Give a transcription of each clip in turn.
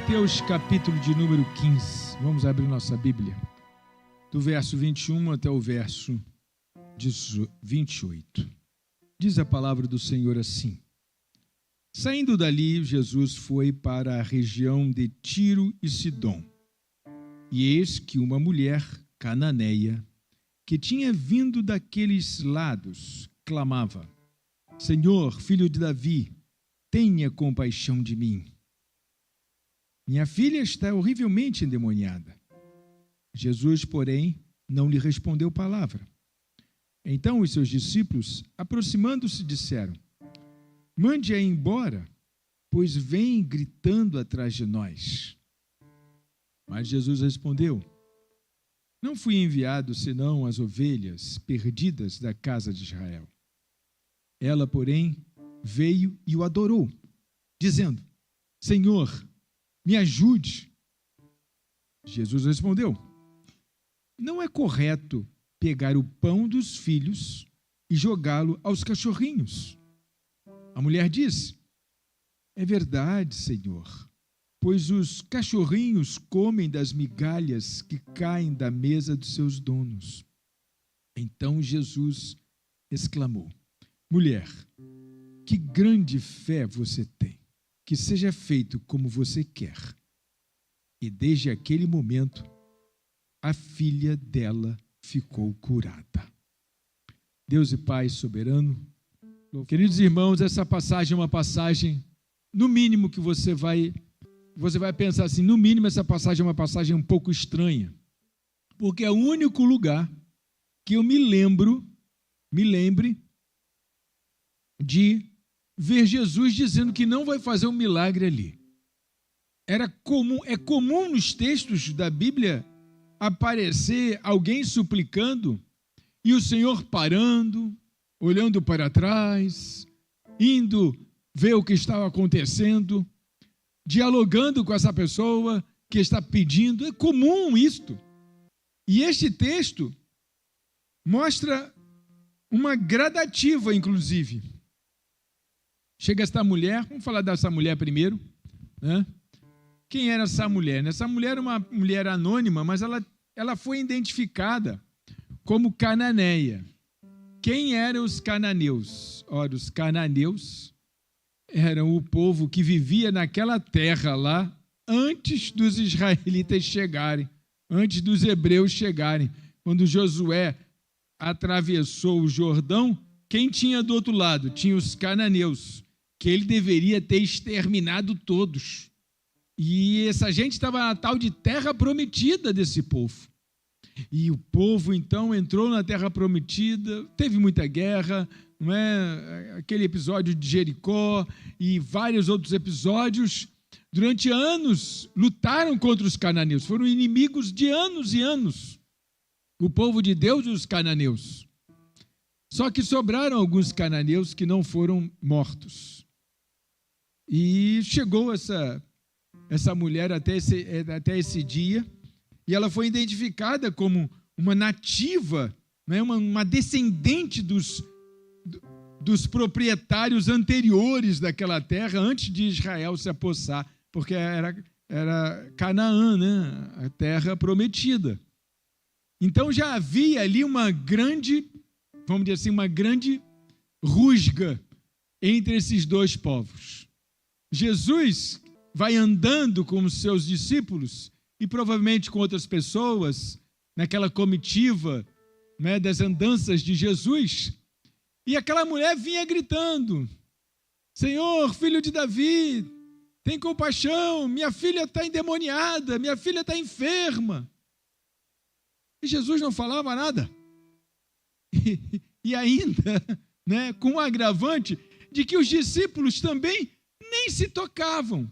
Mateus capítulo de número 15. Vamos abrir nossa Bíblia. Do verso 21 até o verso 28. Diz a palavra do Senhor assim: Saindo dali, Jesus foi para a região de Tiro e Sidom. E eis que uma mulher cananeia, que tinha vindo daqueles lados, clamava: Senhor, filho de Davi, tenha compaixão de mim. Minha filha está horrivelmente endemoniada. Jesus, porém, não lhe respondeu palavra. Então os seus discípulos, aproximando-se, disseram: Mande-a embora, pois vem gritando atrás de nós. Mas Jesus respondeu: Não fui enviado senão as ovelhas perdidas da casa de Israel. Ela, porém, veio e o adorou, dizendo: Senhor, me ajude. Jesus respondeu: Não é correto pegar o pão dos filhos e jogá-lo aos cachorrinhos. A mulher disse: É verdade, Senhor, pois os cachorrinhos comem das migalhas que caem da mesa dos seus donos. Então Jesus exclamou: Mulher, que grande fé você tem! Que seja feito como você quer. E desde aquele momento, a filha dela ficou curada. Deus e Pai soberano, queridos irmãos, essa passagem é uma passagem, no mínimo que você vai pensar assim, no mínimo essa passagem é uma passagem um pouco estranha, porque é o único lugar que eu me lembre de ver Jesus dizendo que não vai fazer um milagre ali. É comum nos textos da Bíblia aparecer alguém suplicando e o Senhor parando, olhando para trás, indo ver o que estava acontecendo, dialogando com essa pessoa que está pedindo. É comum isto. E este texto mostra uma gradativa, inclusive. Chega esta mulher, vamos falar dessa mulher primeiro, né? Quem era essa mulher? Essa mulher era uma mulher anônima, mas ela foi identificada como cananeia. Quem eram os cananeus? Ora, os cananeus eram o povo que vivia naquela terra lá antes dos israelitas chegarem, antes dos hebreus chegarem. Quando Josué atravessou o Jordão, quem tinha do outro lado? Tinha os cananeus, que ele deveria ter exterminado todos. E essa gente estava na tal de terra prometida desse povo. E o povo, então, entrou na terra prometida, teve muita guerra, não é? Aquele episódio de Jericó e vários outros episódios. Durante anos, lutaram contra os cananeus, foram inimigos de anos e anos. O povo de Deus e os cananeus. Só que sobraram alguns cananeus que não foram mortos. E chegou essa mulher até esse dia, e ela foi identificada como uma nativa, né, uma descendente dos proprietários anteriores daquela terra, antes de Israel se apossar, porque era Canaã, né, a terra prometida. Então já havia ali uma grande, vamos dizer assim, uma grande rusga entre esses dois povos. Jesus vai andando com os seus discípulos e provavelmente com outras pessoas naquela comitiva, né, das andanças de Jesus, e aquela mulher vinha gritando: Senhor, filho de Davi, tem compaixão, minha filha está endemoniada, minha filha está enferma. E Jesus não falava nada. E ainda, né, com o agravante de que os discípulos também nem se tocavam.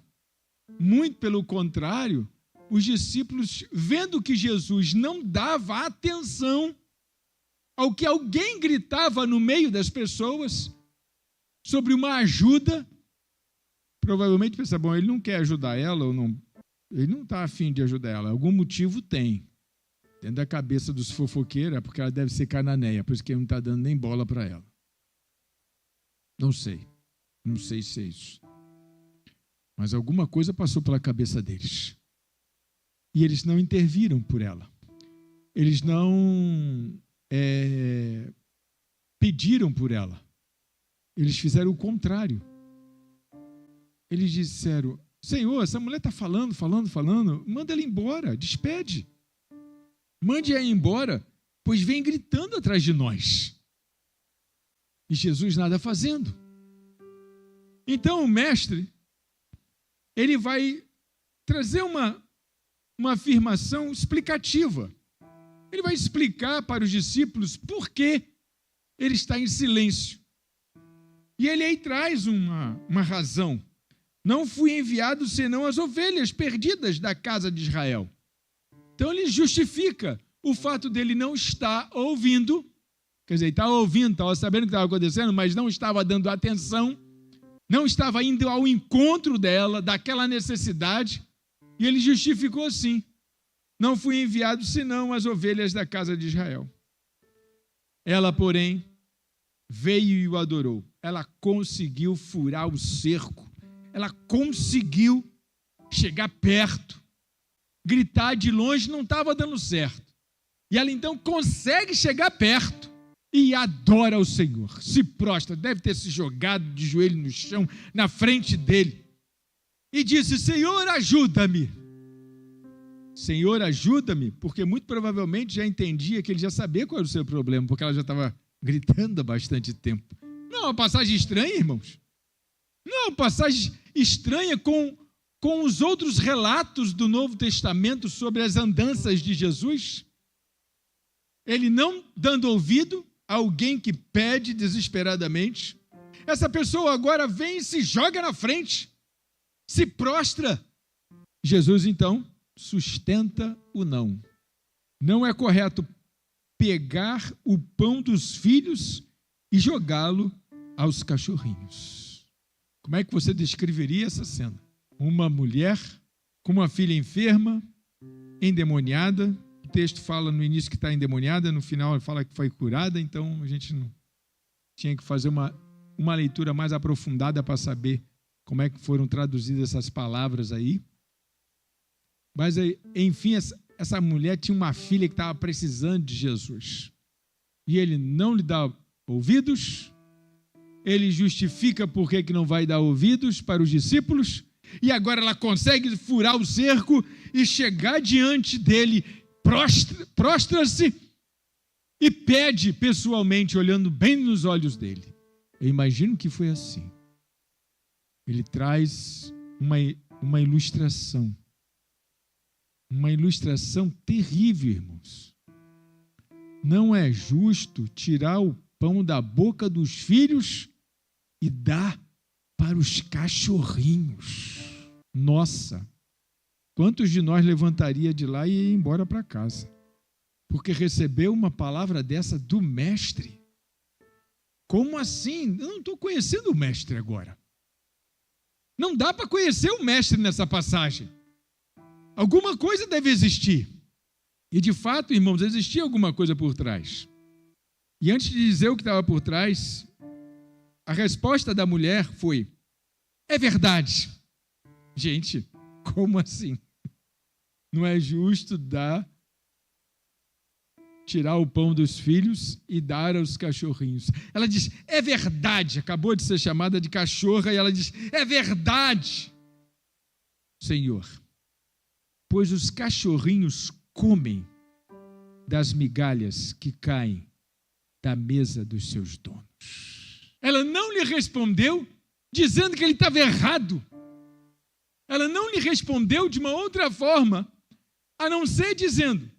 Muito pelo contrário, os discípulos, vendo que Jesus não dava atenção ao que alguém gritava no meio das pessoas sobre uma ajuda, provavelmente pensavam: bom, ele não quer ajudar ela, ou não, ele não está afim de ajudar ela, algum motivo tem. Dentro da cabeça dos fofoqueiros, é porque ela deve ser cananeia, por isso que ele não está dando nem bola para ela. Não sei se é isso. mas alguma coisa passou pela cabeça deles. E eles não interviram por ela. Eles não pediram por ela. Eles fizeram o contrário. Eles disseram: Senhor, essa mulher está falando, manda ela embora, despede. Mande-a embora, pois vem gritando atrás de nós. E Jesus nada fazendo. Então o mestre, ele vai trazer uma afirmação explicativa. Ele vai explicar para os discípulos por que ele está em silêncio. E ele aí traz uma razão. Não fui enviado senão as ovelhas perdidas da casa de Israel. Então ele justifica o fato dele não estar ouvindo, quer dizer, ele estava ouvindo, estava sabendo o que estava acontecendo, mas não estava dando atenção, não estava indo ao encontro dela, daquela necessidade, e ele justificou assim: não fui enviado senão as ovelhas da casa de Israel. Ela, porém, veio e o adorou. Ela conseguiu furar o cerco. Ela conseguiu chegar perto. Gritar de longe não estava dando certo. E ela então consegue chegar perto e adora o Senhor. Se prostra, deve ter se jogado de joelho no chão, na frente dele. E disse: Senhor, ajuda-me. Senhor, ajuda-me, porque muito provavelmente já entendia que ele já sabia qual era o seu problema, porque ela já estava gritando há bastante tempo. Não é uma passagem estranha, irmãos? Não é uma passagem estranha com os outros relatos do Novo Testamento sobre as andanças de Jesus? Ele não dando ouvido a alguém que pede desesperadamente. Essa pessoa agora vem e se joga na frente, se prostra. Jesus, então, sustenta o não. Não é correto pegar o pão dos filhos e jogá-lo aos cachorrinhos. Como é que você descreveria essa cena? Uma mulher com uma filha enferma, endemoniada. O texto fala no início que está endemoniada, no final fala que foi curada, então a gente não tinha que fazer uma leitura mais aprofundada para saber como é que foram traduzidas essas palavras aí. Mas, enfim, essa mulher tinha uma filha que estava precisando de Jesus. E ele não lhe dá ouvidos, ele justifica por que não vai dar ouvidos para os discípulos, e agora ela consegue furar o cerco e chegar diante dele, prostra-se e pede pessoalmente, olhando bem nos olhos dele. Eu imagino que foi assim. Ele traz uma ilustração. Uma ilustração terrível, irmãos. Não é justo tirar o pão da boca dos filhos e dar para os cachorrinhos. Nossa, quantos de nós levantaria de lá e ia embora para casa? Porque recebeu uma palavra dessa do mestre. Como assim? Eu não estou conhecendo o mestre agora. Não dá para conhecer o mestre nessa passagem. Alguma coisa deve existir. E de fato, irmãos, existia alguma coisa por trás. E antes de dizer o que estava por trás, a resposta da mulher foi: é verdade. Gente, como assim? Não é justo tirar o pão dos filhos e dar aos cachorrinhos. Ela diz: é verdade. Acabou de ser chamada de cachorra e ela diz: é verdade, Senhor. Pois os cachorrinhos comem das migalhas que caem da mesa dos seus donos. Ela não lhe respondeu dizendo que ele estava errado. Ela não lhe respondeu de uma outra forma, a não ser dizendo: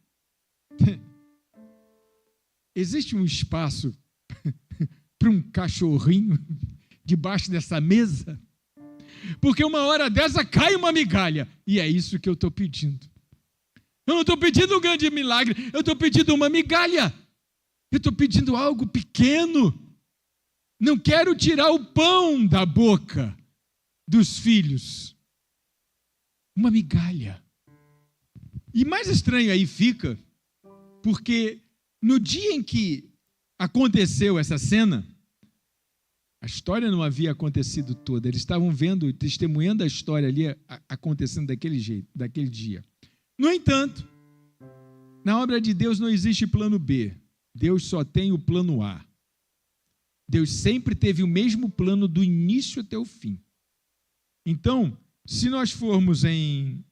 existe um espaço para um cachorrinho debaixo dessa mesa? Porque uma hora dessa cai uma migalha, e é isso que eu estou pedindo. Eu não estou pedindo um grande milagre, eu estou pedindo uma migalha. Eu estou pedindo algo pequeno. Não quero tirar o pão da boca dos filhos. Uma migalha. E mais estranho aí fica, porque no dia em que aconteceu essa cena, A história não havia acontecido toda. Eles estavam vendo, testemunhando a história ali acontecendo daquele jeito, daquele dia. No entanto, na obra de Deus não existe plano B. Deus só tem o plano A. Deus sempre teve o mesmo plano do início até o fim. Então, se nós formos em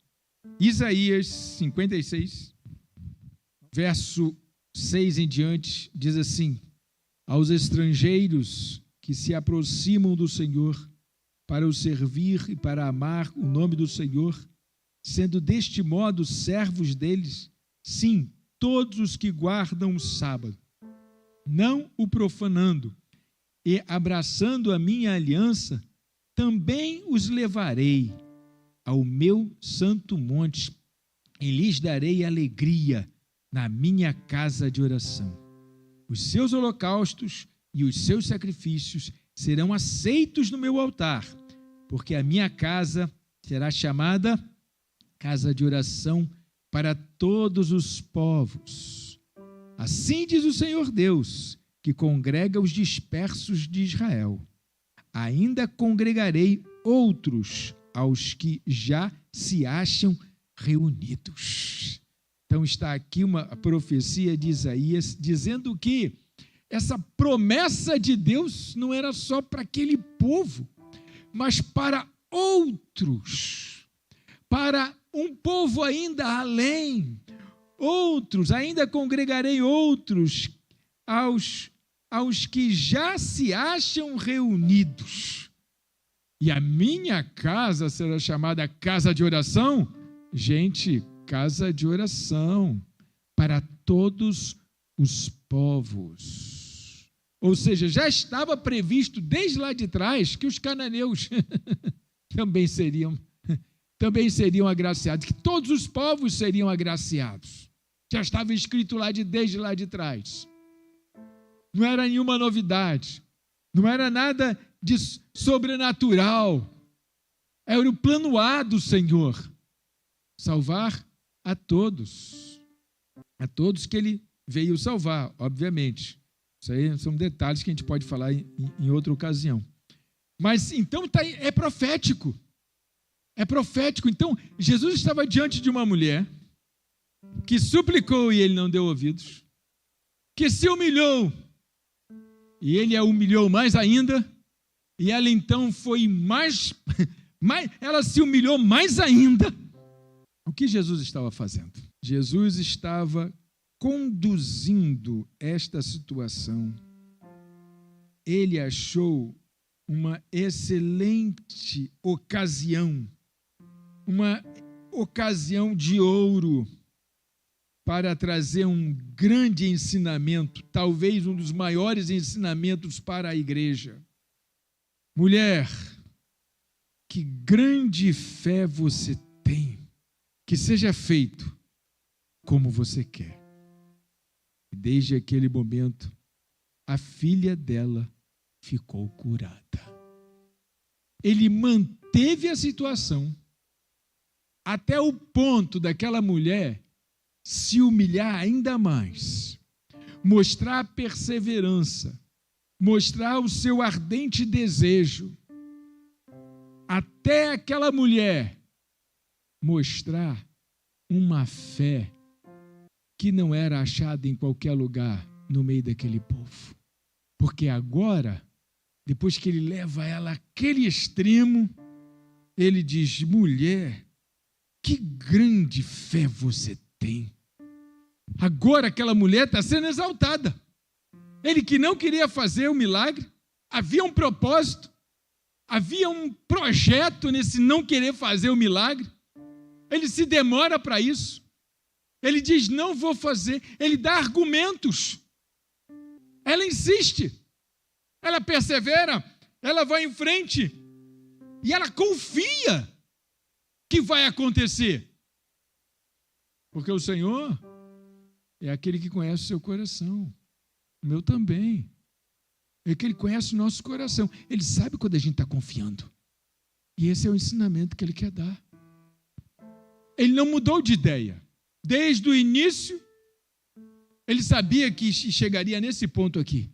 Isaías 56, verso 6 em diante, diz assim: aos estrangeiros que se aproximam do Senhor para o servir e para amar o nome do Senhor, sendo deste modo servos deles, sim, todos os que guardam o sábado, não o profanando, e abraçando a minha aliança, também os levarei ao meu santo monte e lhes darei alegria na minha casa de oração. Os seus holocaustos e os seus sacrifícios serão aceitos no meu altar, porque a minha casa será chamada casa de oração para todos os povos. Assim diz o Senhor Deus, que congrega os dispersos de Israel. Ainda congregarei outros aos que já se acham reunidos. Então está aqui uma profecia de Isaías dizendo que essa promessa de Deus não era só para aquele povo, mas para outros, para um povo ainda além, outros, ainda congregarei outros aos que já se acham reunidos. E a minha casa será chamada casa de oração? Gente, casa de oração para todos os povos. Ou seja, já estava previsto desde lá de trás que os cananeus também seriam agraciados, que todos os povos seriam agraciados. Já estava escrito desde lá de trás. Não era nenhuma novidade, não era nada de sobrenatural. Era o plano A do Senhor, salvar a todos que Ele veio salvar, obviamente. Isso aí são detalhes que a gente pode falar em outra ocasião. Mas então é profético. É profético. Então, Jesus estava diante de uma mulher que suplicou e Ele não deu ouvidos, que se humilhou e Ele a humilhou mais ainda, e ela então foi ela se humilhou mais ainda. O que Jesus estava fazendo? Jesus estava conduzindo esta situação. Ele achou uma excelente ocasião, uma ocasião de ouro para trazer um grande ensinamento, talvez um dos maiores ensinamentos para a igreja. Mulher, que grande fé você tem, que seja feito como você quer. E desde aquele momento, a filha dela ficou curada. Ele manteve a situação até o ponto daquela mulher se humilhar ainda mais, mostrar perseverança, mostrar o seu ardente desejo, até aquela mulher mostrar uma fé que não era achada em qualquer lugar no meio daquele povo. Porque agora, depois que ele leva ela àquele extremo, ele diz: mulher, que grande fé você tem. Agora aquela mulher está sendo exaltada. Ele que não queria fazer o milagre, havia um propósito, havia um projeto nesse não querer fazer o milagre. Ele se demora para isso. Ele diz: não vou fazer. Ele dá argumentos. Ela insiste. Ela persevera. Ela vai em frente. E ela confia que vai acontecer. Porque o Senhor é aquele que conhece o seu coração. O meu também. É que Ele conhece o nosso coração. Ele sabe quando a gente está confiando. E esse é o ensinamento que Ele quer dar. Ele não mudou de ideia. Desde o início, Ele sabia que chegaria nesse ponto aqui.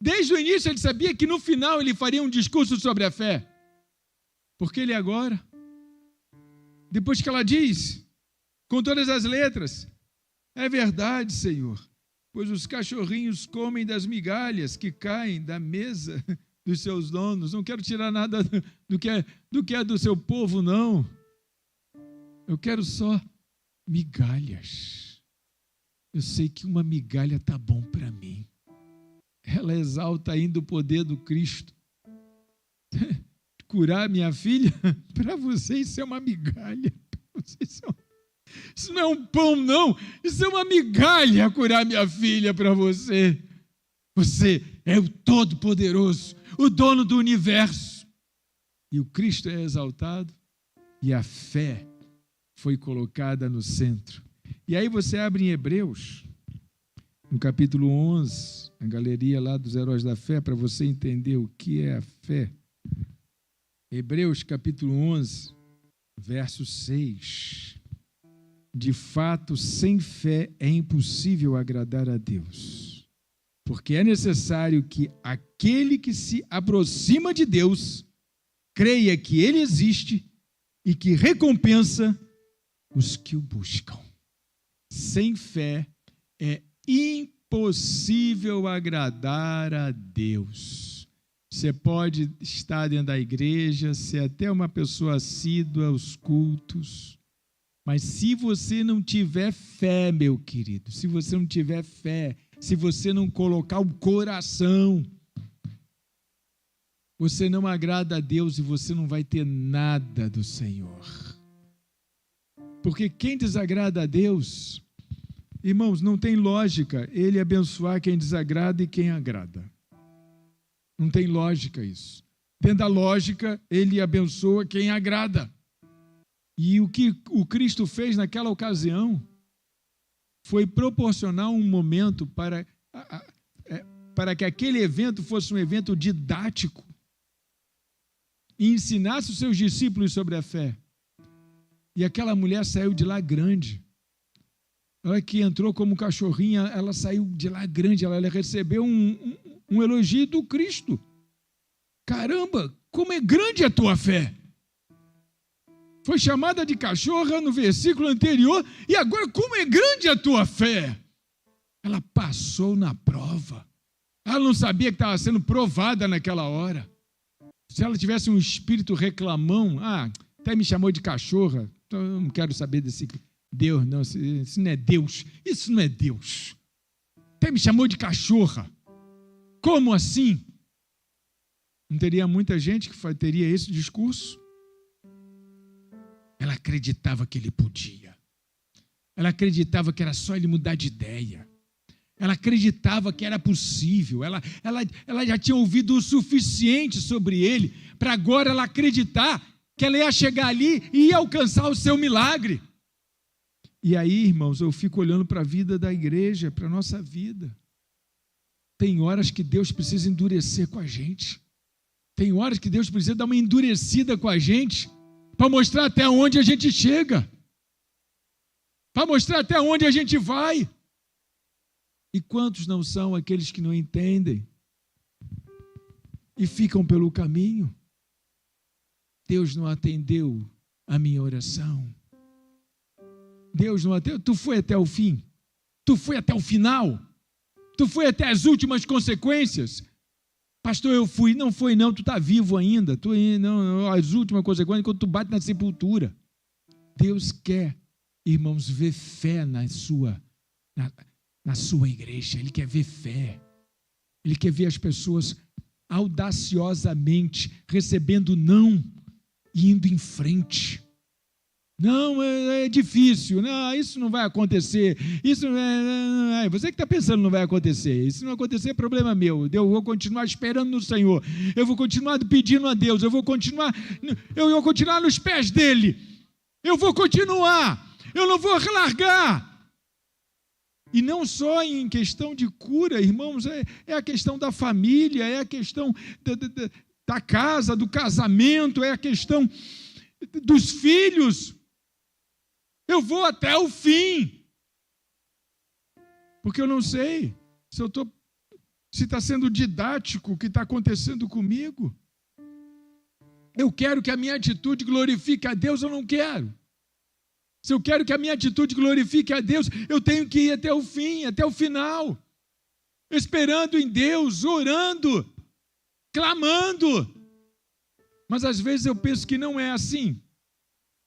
Desde o início ele sabia que no final ele faria um discurso sobre a fé. Porque ele agora, depois que ela diz, com todas as letras, é verdade, Senhor, pois os cachorrinhos comem das migalhas que caem da mesa dos seus donos. Não quero tirar nada do que é do seu povo, não. Eu quero só migalhas. Eu sei que uma migalha está bom para mim. Ela exalta ainda o poder do Cristo. Curar minha filha, para você isso é uma migalha. Isso não é um pão, não. Isso é uma migalha, curar minha filha para você. Você é o Todo-Poderoso, o dono do universo. E o Cristo é exaltado e a fé foi colocada no centro. E aí você abre em Hebreus, no capítulo 11, a galeria lá dos heróis da fé, para você entender o que é a fé. Hebreus capítulo 11, verso 6. De fato, sem fé é impossível agradar a Deus, porque é necessário que aquele que se aproxima de Deus creia que Ele existe e que recompensa os que o buscam. Sem fé é impossível agradar a Deus. Você pode estar dentro da igreja, ser até uma pessoa assídua aos cultos, mas se você não tiver fé, meu querido, se você não tiver fé, se você não colocar o coração, você não agrada a Deus e você não vai ter nada do Senhor. Porque quem desagrada a Deus, irmãos, não tem lógica Ele abençoar quem desagrada e quem agrada. Não tem lógica isso. Dentro da lógica, Ele abençoa quem agrada. E o que o Cristo fez naquela ocasião foi proporcionar um momento para que aquele evento fosse um evento didático e ensinasse os seus discípulos sobre a fé. E aquela mulher saiu de lá grande. Ela que entrou como cachorrinha, ela saiu de lá grande, ela recebeu um elogio do Cristo. Caramba, como é grande a tua fé! Foi chamada de cachorra no versículo anterior, e agora como é grande a tua fé! Ela passou na prova. Ela não sabia que estava sendo provada naquela hora. Se ela tivesse um espírito reclamão, até me chamou de cachorra, então eu não quero saber desse Deus, não, isso não é Deus, isso não é Deus. Até me chamou de cachorra. Como assim? Não teria muita gente que teria esse discurso? Ela acreditava que ele podia. Ela acreditava que era só ele mudar de ideia. Ela acreditava que era possível. Ela já tinha ouvido o suficiente sobre ele para agora ela acreditar que ela ia chegar ali e ia alcançar o seu milagre. E aí, irmãos, eu fico olhando para a vida da igreja, para a nossa vida. Tem horas que Deus precisa endurecer com a gente. Tem horas que Deus precisa dar uma endurecida com a gente para mostrar até onde a gente chega, para mostrar até onde a gente vai. E quantos não são aqueles que não entendem e ficam pelo caminho? Deus não atendeu a minha oração. Deus não atendeu. Tu foi até o fim? Tu foi até o final? Tu foi até as últimas consequências? Pastor, eu fui. Não foi não, tu está vivo ainda. Não, as últimas consequências quando tu bate na sepultura. Deus quer, irmãos, ver fé na sua igreja. Ele quer ver fé. Ele quer ver as pessoas audaciosamente recebendo não e indo em frente. Não, é difícil, não, isso não vai acontecer, isso não é, você que está pensando não vai acontecer, isso não acontecer é problema meu, eu vou continuar esperando no Senhor, eu vou continuar pedindo a Deus, eu vou continuar nos pés dEle, eu vou continuar, eu não vou largar. E não só em questão de cura, irmãos, é a questão da família, é a questão da casa, do casamento, é a questão dos filhos. Eu vou até o fim. Porque eu não sei se se está sendo didático o que está acontecendo comigo. Eu quero que a minha atitude glorifique a Deus, eu não quero. Se eu quero que a minha atitude glorifique a Deus, eu tenho que ir até o fim, até o final. Esperando em Deus, orando, clamando. Mas às vezes eu penso que não é assim.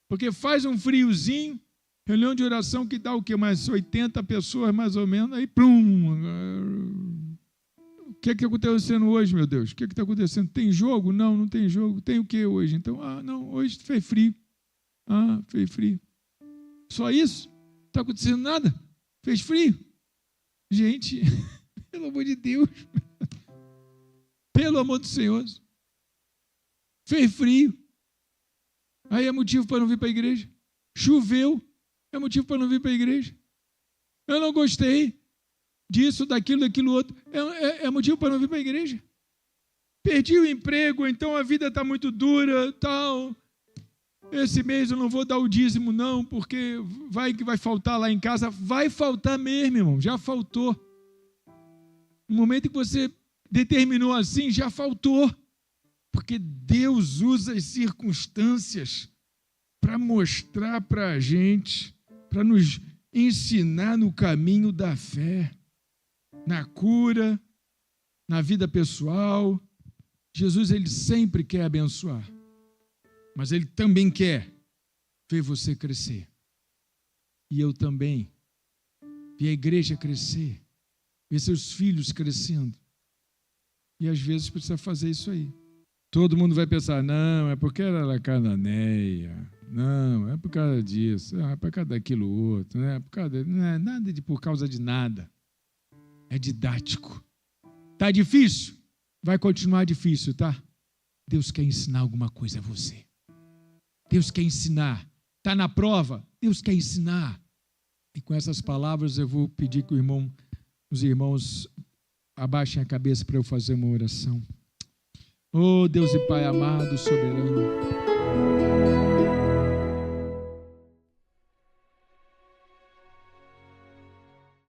Porque faz um friozinho, reunião de oração que dá o quê? Mais 80 pessoas mais ou menos, aí plum. O que está acontecendo hoje, meu Deus? O que está acontecendo? Tem jogo? Não, não tem jogo. Tem o que hoje? Então, não, hoje fez frio. Fez frio. Só isso? Não está acontecendo nada? Fez frio? Gente, pelo amor de Deus. Pelo amor do Senhor. Fez frio. Aí é motivo para não vir para a igreja. Choveu. É motivo para não vir para a igreja. Eu não gostei disso, daquilo outro. É motivo para não vir para a igreja. Perdi o emprego, então a vida está muito dura, tal. Esse mês eu não vou dar o dízimo, não, porque vai faltar lá em casa. Vai faltar mesmo, irmão, já faltou. No momento que você determinou assim, já faltou. Porque Deus usa as circunstâncias para mostrar para a gente, para nos ensinar no caminho da fé, na cura, na vida pessoal. Jesus, ele sempre quer abençoar, mas ele também quer ver você crescer. E eu também. Ver a igreja crescer, ver seus filhos crescendo. E às vezes precisa fazer isso aí. Todo mundo vai pensar, não, é porque era cananeia, não, é por causa disso, é por causa daquilo outro, não é nada por causa de nada. É didático. Tá difícil? Vai continuar difícil, tá? Deus quer ensinar alguma coisa a você. Deus quer ensinar. Tá na prova? Deus quer ensinar. E com essas palavras eu vou pedir que os irmãos abaixem a cabeça para eu fazer uma oração. Oh, Deus e Pai amado, soberano,